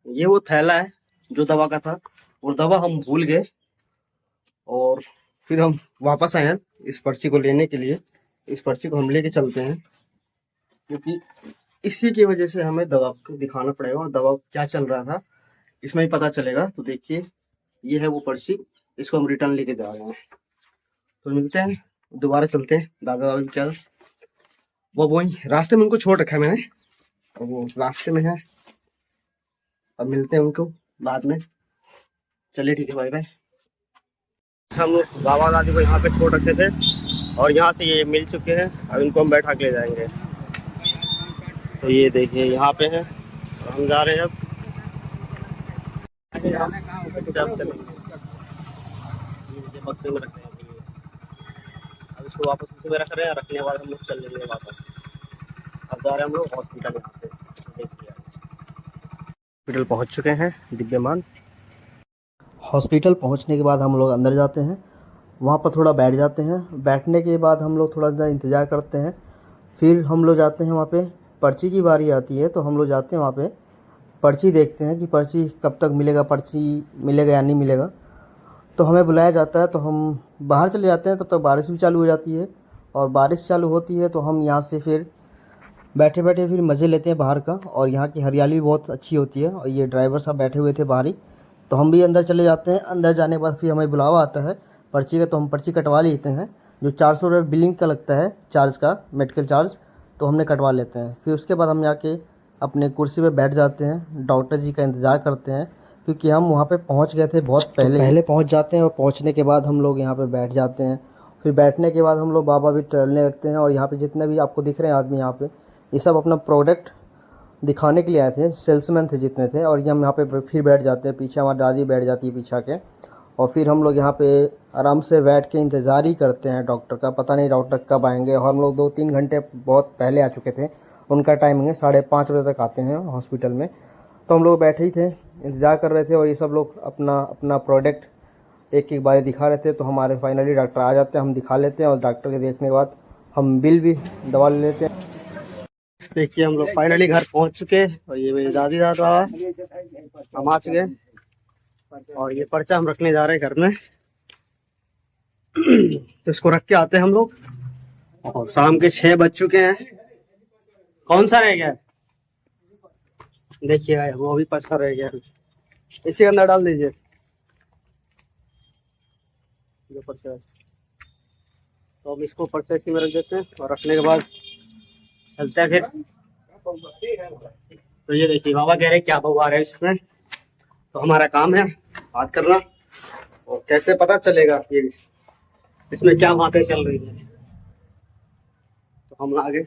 ये वो थैला है जो दवा का था, और दवा हम भूल गए, और फिर हम वापस आए हैं इस पर्ची को लेने के लिए। इस पर्ची को हम लेके चलते हैं, क्योंकि इसी की वजह से हमें दवा को दिखाना पड़ेगा, और दवा क्या चल रहा था इसमें ही पता चलेगा। तो देखिए, ये है वो पर्ची, इसको हम रिटर्न लेके जा रहे हैं। तो मिलते हैं, दोबारा चलते हैं दादा दादी क्या, वो वही रास्ते में उनको छोड़ रखा है मैंने, और वो रास्ते में है। अब मिलते हैं उनको बाद में। चलिए ठीक है, बाय बाय। हम लोग बाबा दादी को यहाँ पे छोड़ रखे थे, और यहाँ से ये मिल चुके हैं। अब इनको हम बैठा के ले जाएंगे। तो ये देखिए यहाँ पे है, और हम जा रहे हैं अब। बक्से में रखने के लिए, अब इसको वापस उसी में रख रहे हैं। रखने के बाद हम लोग चल लेंगे वापस। अब जा रहे हैं हम लोग हॉस्पिटल। यहाँ से देखिए हॉस्पिटल पहुँच चुके हैं दिव्यमान। हॉस्पिटल पहुंचने के बाद हम लोग अंदर जाते हैं, वहाँ पर थोड़ा बैठ जाते हैं। बैठने के बाद हम लोग थोड़ा सा इंतज़ार करते हैं। फिर हम लोग जाते हैं वहाँ पे, पर्ची की बारी आती है तो हम लोग जाते हैं वहाँ पे, पर्ची देखते हैं कि पर्ची कब तक मिलेगा, पर्ची मिलेगा या नहीं मिलेगा। तो हमें बुलाया जाता है, तो हम बाहर चले जाते हैं। तब तक बारिश भी चालू हो जाती है, और बारिश चालू होती है तो हम यहाँ से फिर बैठे बैठे फिर मज़े लेते हैं बाहर का। और यहाँ की हरियाली भी बहुत अच्छी होती है, और ये ड्राइवर साहब बैठे हुए थे बाहर ही। तो हम भी अंदर चले जाते हैं। अंदर जाने के बाद फिर हमें बुलावा आता है पर्ची का, तो हम पर्ची कटवा लेते हैं। जो 400 रुपये बिलिंग का लगता है चार्ज का, मेडिकल चार्ज, तो हमने कटवा लेते हैं। फिर उसके बाद हम जाके अपने कुर्सी पे बैठ जाते हैं, डॉक्टर जी का इंतज़ार करते हैं, क्योंकि हम वहाँ पे पहुँच गए थे बहुत पहले। पहले पहुँच जाते हैं, और पहुँचने के बाद हम लोग यहाँ पे बैठ जाते हैं। फिर बैठने के बाद हम लोग बाबा भी टहलने लगते हैं। और यहाँ पे जितने भी आपको दिख रहे हैं आदमी, यहाँ पे ये सब अपना प्रोडक्ट दिखाने के लिए आए थे, सेल्समैन थे जितने थे। और ये हम यहाँ पे फिर बैठ जाते हैं, पीछे हमारी दादी बैठ जाती है पीछा के। और फिर हम लोग यहाँ पे आराम से बैठ के इंतज़ार ही करते हैं डॉक्टर का। पता नहीं डॉक्टर कब आएंगे, और हम लोग 2-3 घंटे बहुत पहले आ चुके थे। उनका टाइमिंग है 5:30 बजे तक आते हैं हॉस्पिटल में। तो हम लोग बैठे ही थे, इंतज़ार कर रहे थे, और ये सब लोग अपना अपना प्रोडक्ट एक एक बार दिखा रहे थे। तो हमारे फाइनली डॉक्टर आ जाते हैं, हम दिखा लेते हैं, और डॉक्टर के देखने के बाद हम बिल भी दवा ले लेते हैं। देखिए हम लोग फाइनली घर पहुंच चुके हैं, और ये मेरी दादी दादा हम आ चुके हैं, और ये पर्चा हम रखने जा रहे हैं घर में। तो इसको रख के आते हैं हम लोग, और शाम के 6 बज चुके हैं। कौन सा रह गया? देखिए वो भी पर्चा रह गया, इसी के अंदर डाल दीजिए जो पर्चा है। तो हम इसको पर्चा इसी में रख देते हैं, और रखने के बाद चलते हैं फिर। तो ये देखिए बाबा कह रहे क्या बहू आ रहे हैं इसमें, तो हमारा काम है बात करना। और कैसे पता चलेगा ये इसमें क्या बातें चल रही है, तो हम आगे